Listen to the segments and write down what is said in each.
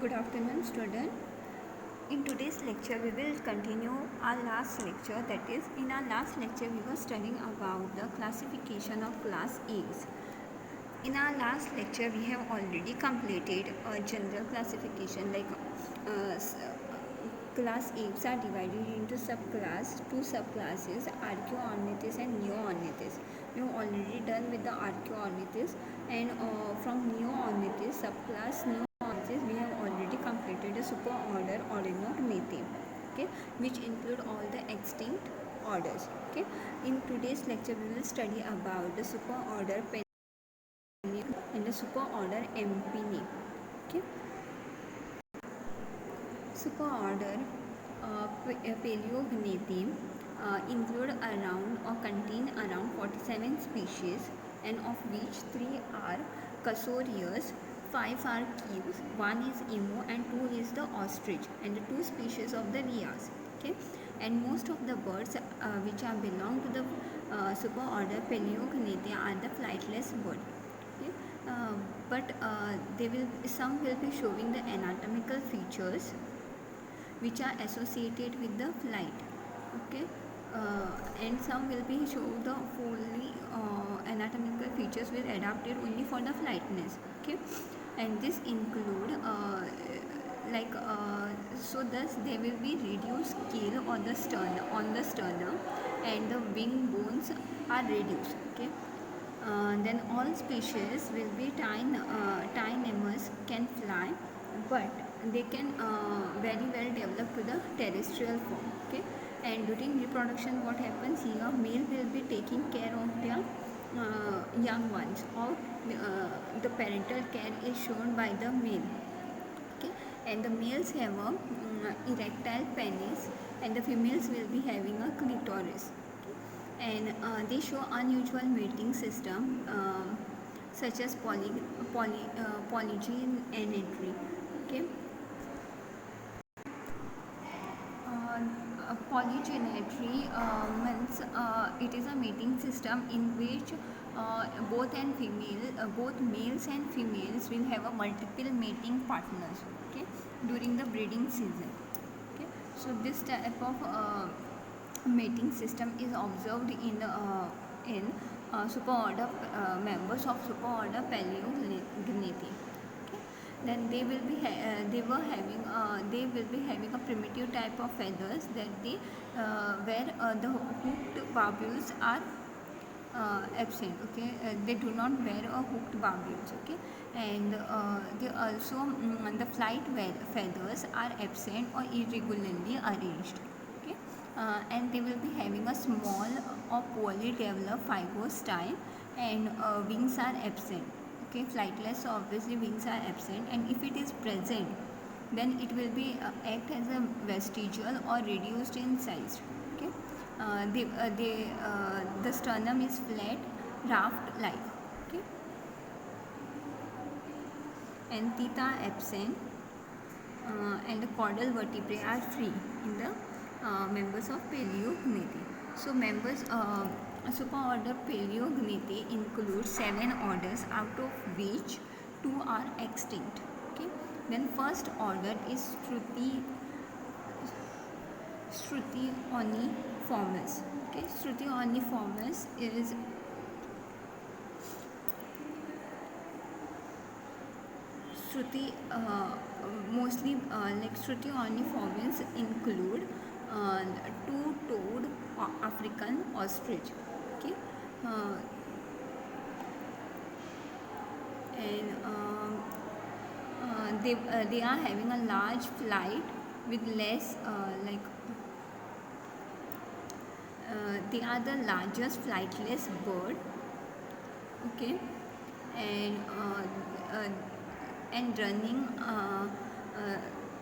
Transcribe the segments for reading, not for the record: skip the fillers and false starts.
Good afternoon, student. In today's lecture, we will continue our last lecture. That is, in our last lecture, we were studying about the classification of class A's. In our last lecture, we have already completed a general classification like class A's are divided into subclass, two subclasses, Archaeornithes and Neoornithes. We have already done with the Archaeornithes, and from Neoornithes subclass Neoornithes we have already completed a superorder Orinognathae, okay, which include all the extinct orders. Okay, in today's lecture we will study about the superorder Pennium and the superorder Ampini. Okay, superorder Paleognathae include around or contain around 47 species, and of which 3 are Cassoreus, 5 are Kiwis, 1 is Emu, and 2 is the ostrich, and the 2 species of the Rheas. Okay, and most of the birds which are belong to the superorder Paleognathae are the flightless bird. Okay, but they will some will be showing the anatomical features which are associated with the flight. Okay, and some will be show the fully anatomical features will adapted only for the flightness. Okay, and this include so thus there will be reduced scale on the sternum, and the wing bones are reduced. Okay, then all species will be tynemous, can fly, but they can very well develop to the terrestrial form. Okay, and during reproduction what happens here, male will be taking care of their young ones, or the parental care is shown by the male. Okay, and the males have a erectile penis, and the females will be having a clitoris. Okay, and they show unusual mating system, such as polygynetry. Okay, polygynetry means it is a mating system in which both males and females will have a multiple mating partners. Okay, during the breeding season. Okay, so this type of mating system is observed in superorder members of superorder Paleognathae. Okay, then they will be having a primitive type of feathers that they where the hooked barbules are absent. Okay, they do not wear a hooked barbules. Okay, and they also the feathers are absent or irregularly arranged. Okay, and they will be having a small or poorly developed fibrous style, and wings are absent. Okay, flightless, so obviously wings are absent, and if it is present, then it will be act as a vestigial or reduced in size. Okay, the sternum is flat, raft like. Okay, and teeth are absent, and the caudal vertebrae are free in the members of Paleognathae. So superorder Paleognathae includes 7 orders, out of which 2 are extinct. Okay, then first order is Struthoniformes. Okay, Struthoniformes is Shruti, mostly like Struthoniformes include two-toed African ostrich. Okay, uh, and they are having a large flight with less they are the largest flightless bird. Okay, and running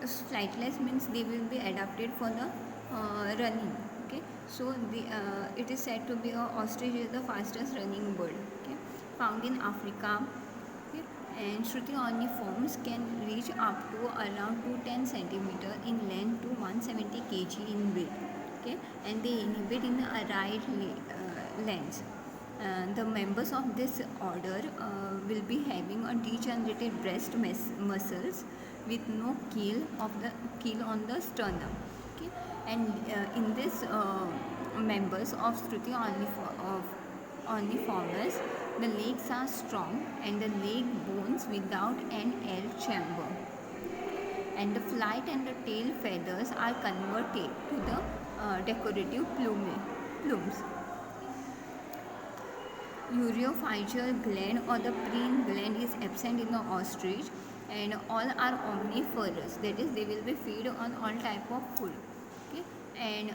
flightless means they will be adapted for the running. Okay, so it is said to be a ostrich is the fastest running bird. Okay, found in Africa. Okay, and Struthoniformes can reach up to around 210 centimeter in length to 170 kg in weight. Okay, and they inhabit in the arid lands. The members of this order will be having a degenerated breast muscles, with no keel on the sternum. Okay, and in this members of Struthi ornithomimus, the legs are strong and the leg bones without an air chamber, and the flight and the tail feathers are converted to the decorative plumes. Urophygeal gland or the preen gland is absent in the ostrich, and all are omnivorous, that is they will be feed on all type of food. Okay, and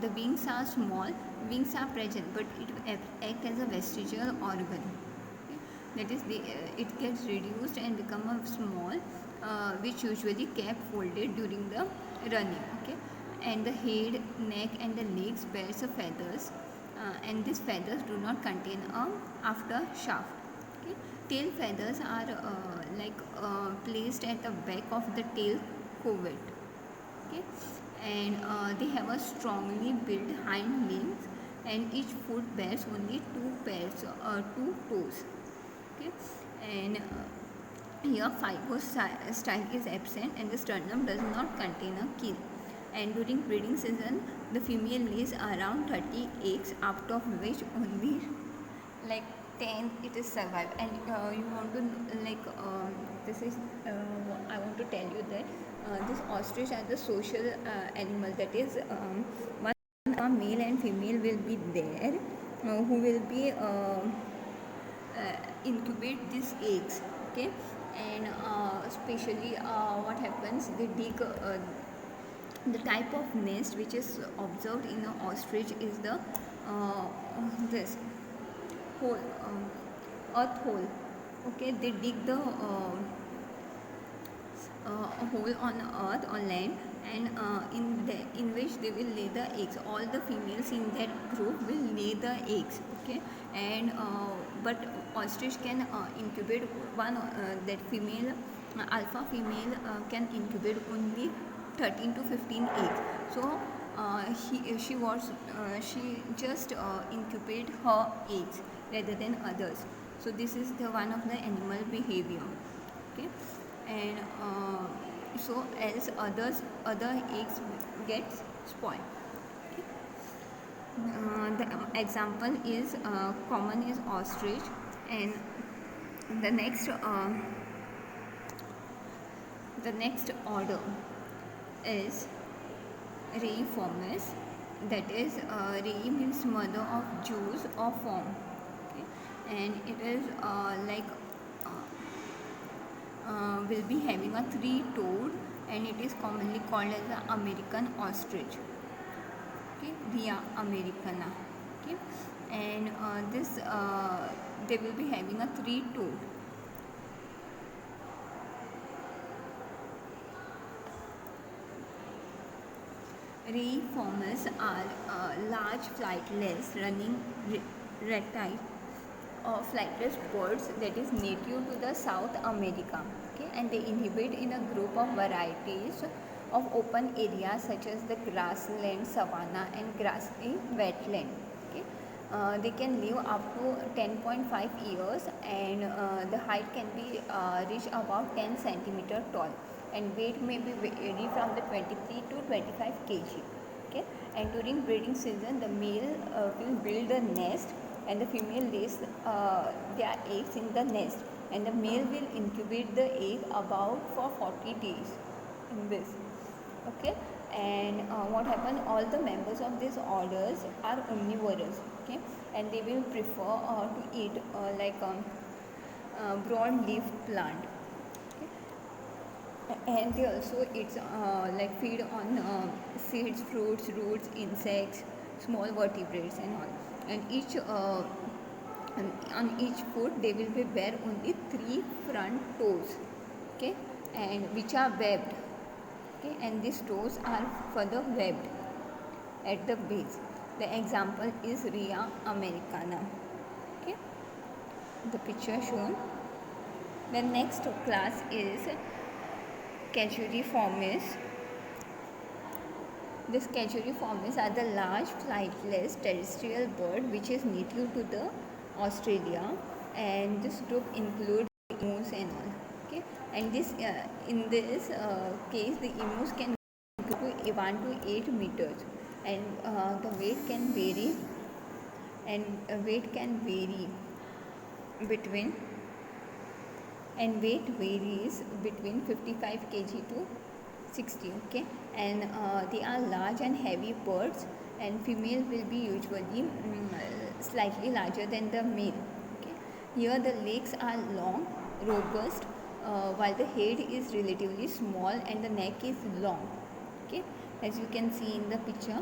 the wings are small, wings are present but it act as a vestigial organ. Okay? That is it gets reduced and become a small, which usually kept folded during the running. Okay, and the head, neck and the legs bears the feathers, and these feathers do not contain a after shaft. Okay? Tail feathers are placed at the back of the tail covert. Okay? And they have a strongly built hind limbs, and each foot bears only two toes. Okay? And here fibostyle is absent and the sternum does not contain a keel. And during breeding season, the female lays around 30 eggs, out of which only like 10 it is survive. And you want to this is I want to tell you that this ostrich are the social animal, that is one male and female will be there who will be incubate these eggs. Okay, and especially what happens, they dig the type of nest which is observed in an ostrich is the this hole, earth hole. Okay, they dig the a hole on earth or land, and in which they will lay the eggs. All the females in that group will lay the eggs. Okay, and but ostrich can incubate one that female alpha female can incubate only 13 to 15 eggs. So she just incubate her eggs rather than others. So this is the one of the animal behavior. Okay, and so else other eggs get spoiled. Okay. The example is common is ostrich, and the next order is Reiformis, that is Rei means mother of Jews or form. Okay, and it is will be having a three-toed, and it is commonly called as the American ostrich. Okay, Rhea americana. Okay, and this they will be having a three-toed. Reiformis are large flightless running reptile or flightless birds that is native to the South America. Okay, and they inhabit in a group of varieties of open areas such as the grassland, savanna and grassy wetland. Okay, they can live up to 10.5 years, and the height can be reach about 10 centimeter tall, and weight may be vary from the 23 to 25 kg. Okay, and during breeding season, the male will build a nest, and the female lays their eggs in the nest, and the male will incubate the egg about for 40 days in this. Okay, and what happens, all the members of these orders are omnivorous. Okay, and they will prefer to eat broad leaf plant. And they also eat feed on seeds, fruits, roots, insects, small vertebrates and all. And each on each foot they will be bear only 3 front toes. Okay, and which are webbed. Okay, and these toes are further webbed at the base. The example is Rhea americana. Okay, the picture shown. The next class is Casuariiformes. This Casuariiformes are the large flightless terrestrial bird which is native to the Australia, and this group includes emus and all. Okay, and this in this case the emus can grow to 1 to 8 meters, and the weight can vary, and weight can vary between and weight varies between 55 kg to 60. Okay, and they are large and heavy birds, and female will be usually slightly larger than the male. Okay, here the legs are long, robust, while the head is relatively small and the neck is long. Okay, as you can see in the picture,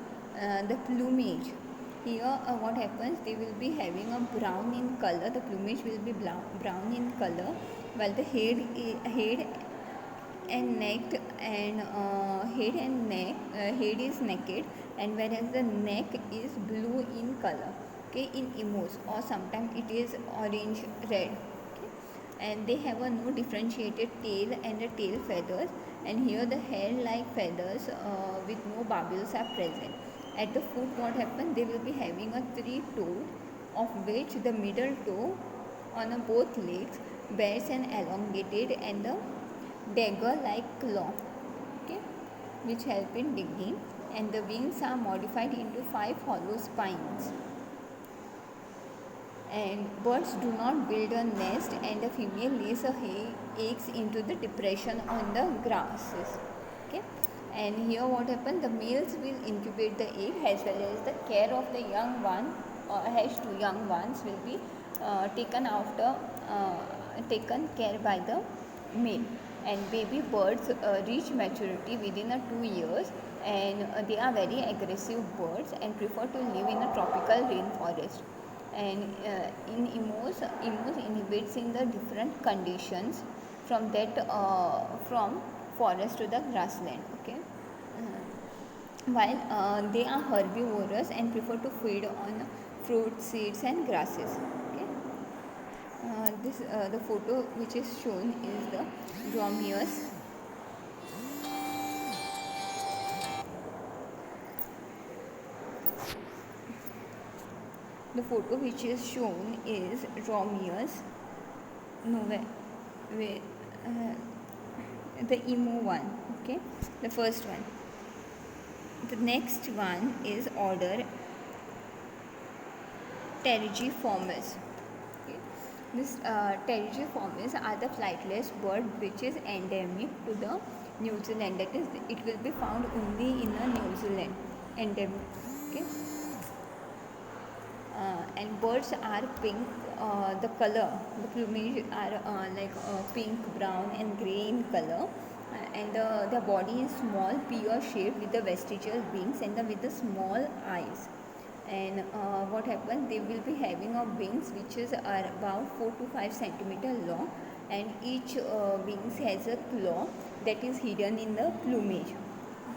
the plumage here, what happens, they will be having a brown in color, the plumage will be brown in color, while the head and neck and head is naked, and whereas the neck is blue in color. Okay, in emus, or sometimes it is orange red. Okay, and they have a no differentiated tail and the tail feathers, and here the hair like feathers with no barbels are present. At the foot, what happens, they will be having a 3 toe, of which the middle toe on both legs bears an elongated and the dagger like claw, okay, which help in digging, and the wings are modified into 5 hollow spines. And birds do not build a nest, and the female lays her eggs into the depression on the grasses. Okay, and here what happens, the males will incubate the egg, as well as the care of the young one, hatched to young ones will be taken care by the male. And baby birds reach maturity within 2 years, and they are very aggressive birds and prefer to live in a tropical rainforest. And in emus inhabits in the different conditions from from forest to the grassland. Okay, while they are herbivorous and prefer to feed on fruit, seeds and grasses. Okay, this the photo which is shown is the dromeus. The photo which is shown is dromeus. No, wait, the emu one. Okay, the first one. The next one is order Pterygiformes. Okay. This Pterygiformes are the flightless bird which is endemic to the New Zealand. That is, it will be found only in New Zealand. Endemic. Okay. And birds are pink. The color, the plumage are pink, brown, and grey in color. And the body is small, pear shaped with the vestigial wings and with the small eyes. And what happens, they will be having a wings which is about 4 to 5 centimeter long, and each wings has a claw that is hidden in the plumage.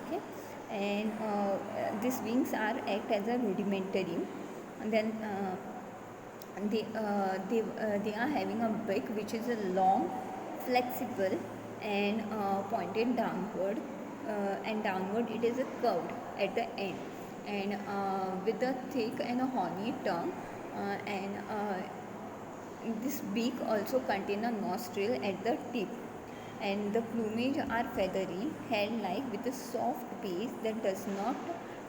Okay, and these wings are act as a rudimentary, and then they are having a beak which is a long, flexible, and pointed downward, and downward it is a curved at the end, and with a thick and a horny tongue, and this beak also contains a nostril at the tip, and the plumage are feathery, hair-like with a soft base that does not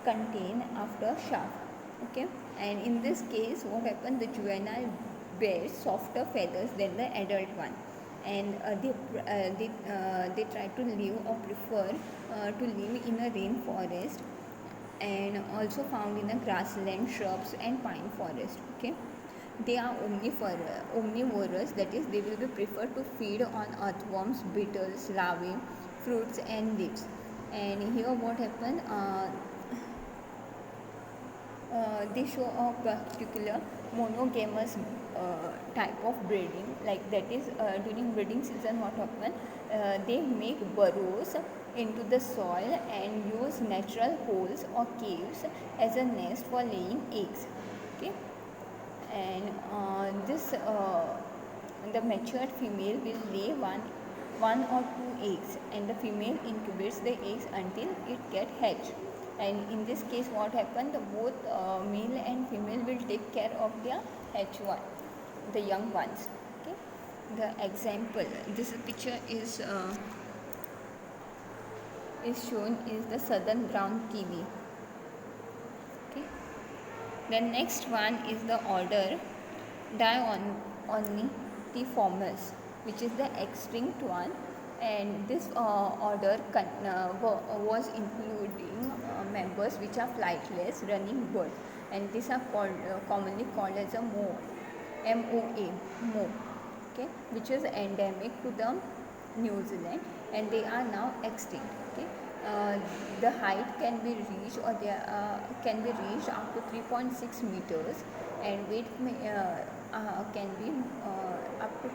contain after shaft. Okay, and in this case, what happens? The juvenile bears softer feathers than the adult one, and they try to live or prefer to live in a rainforest, and also found in a grassland, shrubs, and pine forest. Okay, they are omnivorous, that is, they will be preferred to feed on earthworms, beetles, larvae, fruits, and leaves. And here, what happened? They show a particular monogamous type of breeding, like that is, during breeding season what happen, they make burrows into the soil and use natural holes or caves as a nest for laying eggs. Okay, and the matured female will lay one or two eggs, and the female incubates the eggs until it get hatched. And in this case, what happened, both male and female will take care of their hatch one, the young ones. Okay, The example, this picture is shown is the southern brown kiwi. Okay. The next one is the order Dionytiformes, which is the extinct one, and this order was including members which are flightless running birds, and these are commonly called as a moa, moa, okay, which is endemic to the New Zealand, and they are now extinct. Okay. The height can be reached can be reached up to 3.6 meters, and weight can be up to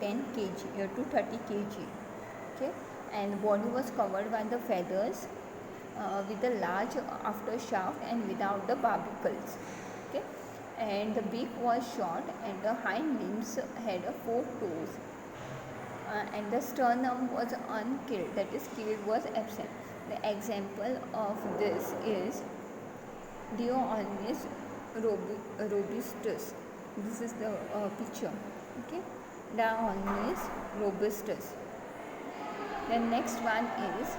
10 kg to 30 kg. Okay, and body was covered by the feathers with a large aftershaft and without the barbicles. Okay, and the beak was short, and the hind limbs had 4 toes. And the sternum was unkilled, that is, killed was absent. The example of this is Dionis robustus. This is the picture. Okay, Dionis robustus. The next one is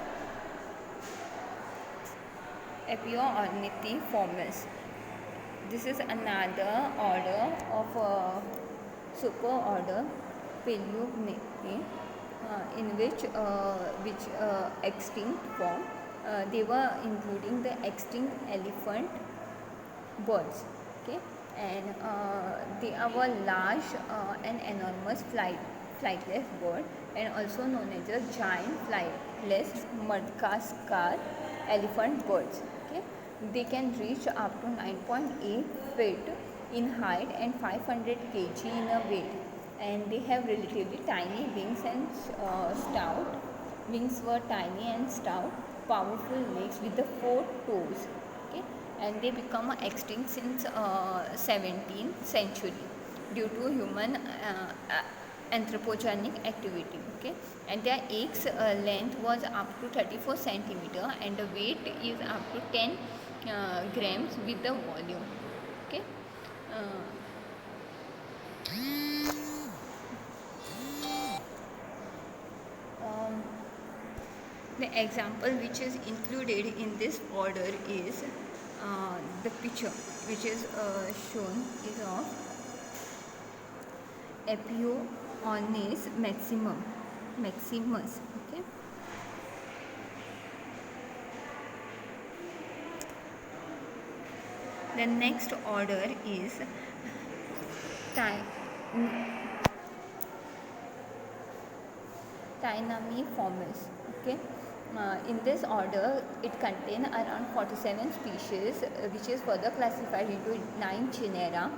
Epeornithiformes. This is another order of superorder Paleognathini, in which extinct form. They were including the extinct elephant birds. Okay, and they are large and enormous flightless bird, and also known as a giant flightless Madagascar elephant birds. Okay, they can reach up to 9.8 feet in height and 500 kg in a weight, and they have relatively tiny wings and stout. Wings were tiny and stout, powerful legs with the 4 toes. Okay, and they become extinct since 17th century due to human anthropogenic activity. Okay, and their eggs length was up to 34 centimeter, and the weight is up to 10 grams with the volume. Okay. The example which is included in this order is the picture which is shown is of Epeornis maximus. Okay. The next order is Tynamiformes. Okay. In this order, it contains around 47 species, which is further classified into 9 genera.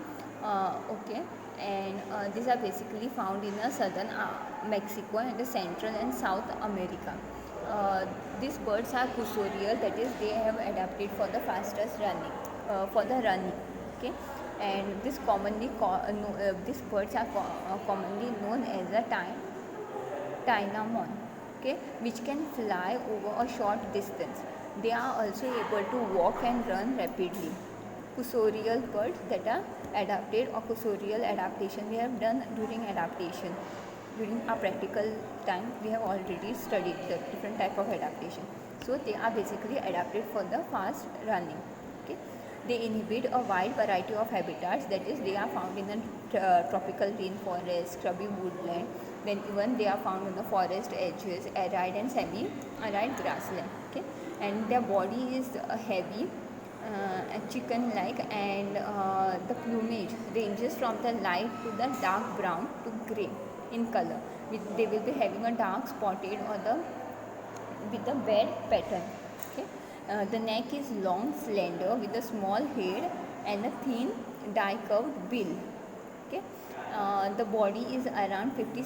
Okay, and these are basically found in southern Mexico and Central and South America. These birds are cursorial, that is, they have adapted for the fastest running, for the running. Okay, and these birds are commonly known as a Tynamon. Okay, which can fly over a short distance. They are also able to walk and run rapidly. Cursorial birds that are adapted, or cursorial adaptation we have done during adaptation. During our practical time, we have already studied the different type of adaptation. So they are basically adapted for the fast running. Okay, they inhabit a wide variety of habitats, that is, they are found in the tropical rainforest, scrubby woodland, then even they are found on the forest edges, arid and semi-arid grassland. Okay, and their body is heavy, chicken-like, and the plumage ranges from the light to the dark brown to grey in color. They will be having a dark spotted or with the bed pattern. Okay, the neck is long, slender, with a small head and a thin, die-curved bill. Okay, the body is around 50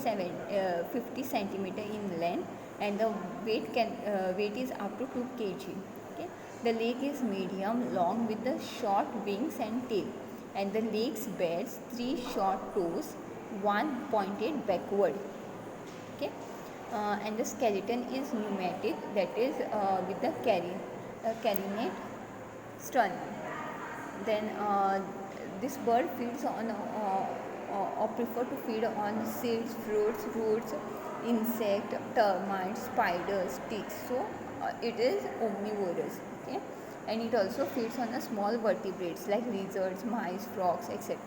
centimeter in length, and the weight is up to 2 kg. Okay, the leg is medium long with the short wings and tail, and the legs bears 3 short toes, one pointed backward. Okay, and the skeleton is pneumatic, that is, with the carinate sternum. Then this bird feeds or prefer to feed on seeds, fruits, roots, insect, termites, spiders, ticks. So it is omnivorous. Okay, and it also feeds on the small vertebrates like lizards, mice, frogs, etc.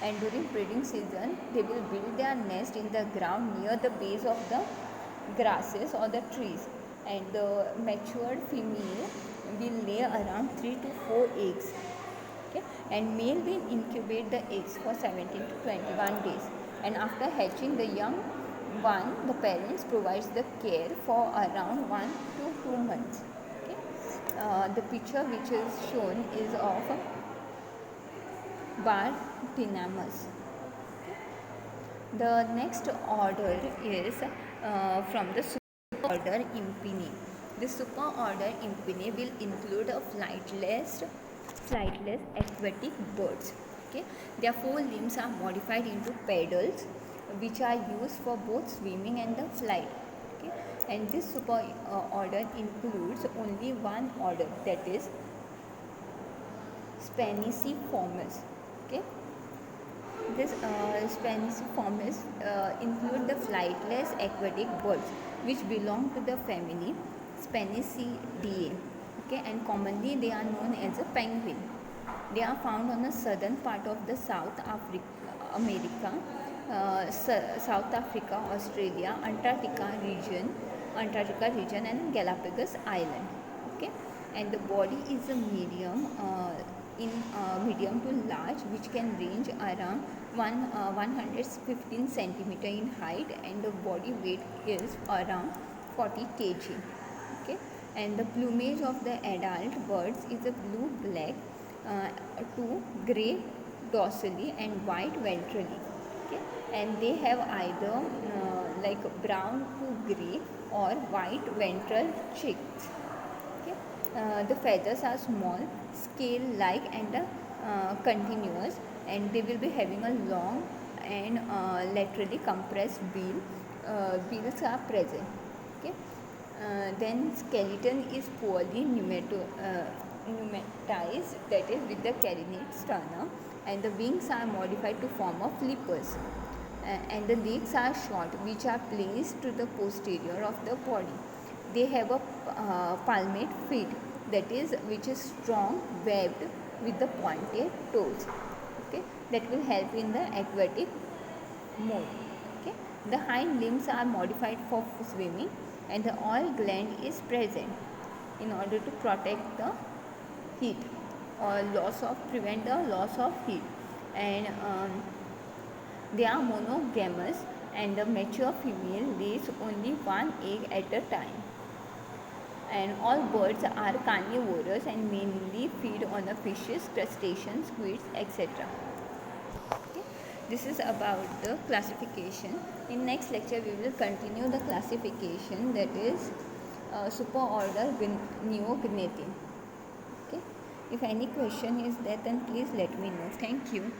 And during breeding season, they will build their nest in the ground near the base of the grasses or the trees, and the matured female will lay around 3 to 4 eggs. Okay, and male will incubate the eggs for 17 to 21 days, and after hatching the young one, the parents provides the care for around 1 to 2 months. Okay, the picture which is shown is of bar dynamus. The next order is from the superorder Impine. The superorder Impine will include a flightless aquatic birds. Okay, their four limbs are modified into pedals, which are used for both swimming and the flight. Okay, and this superorder includes only one order, that is Spanissiformes. Okay, this Spanissiformes include the flightless aquatic birds, which belong to the family Spanicidae. Okay, and commonly they are known as a penguin. They are found on the southern part of the America, South Africa, Australia, Antarctica region, and Galapagos Island. Okay, and the body is a medium to large, which can range around 115 centimeter in height, and the body weight is around 40 kg. Okay, and the plumage of the adult birds is a blue black to grey dorsally and white ventrally. Okay, and they have either like brown to grey or white ventral cheeks. Okay, the feathers are small, scale like, and continuous, and they will be having a long and laterally compressed bill. Bills are present. Okay, then skeleton is poorly pneumatized, that is with the carinate sternum, and the wings are modified to form of flippers, and the legs are short, which are placed to the posterior of the body. They have a palmate feet, that is which is strong, webbed with the pointed toes. Okay, that will help in the aquatic mode. Okay, the hind limbs are modified for swimming, and the oil gland is present in order to protect the heat or prevent the loss of heat, and they are monogamous, and the mature female lays only one egg at a time. And all birds are carnivorous and mainly feed on the fishes, crustaceans, squids, etc. Okay. This is about the classification. In next lecture we will continue the classification, that is superorder Neognathae. Okay. If any question is there, then please let me know. Thank you.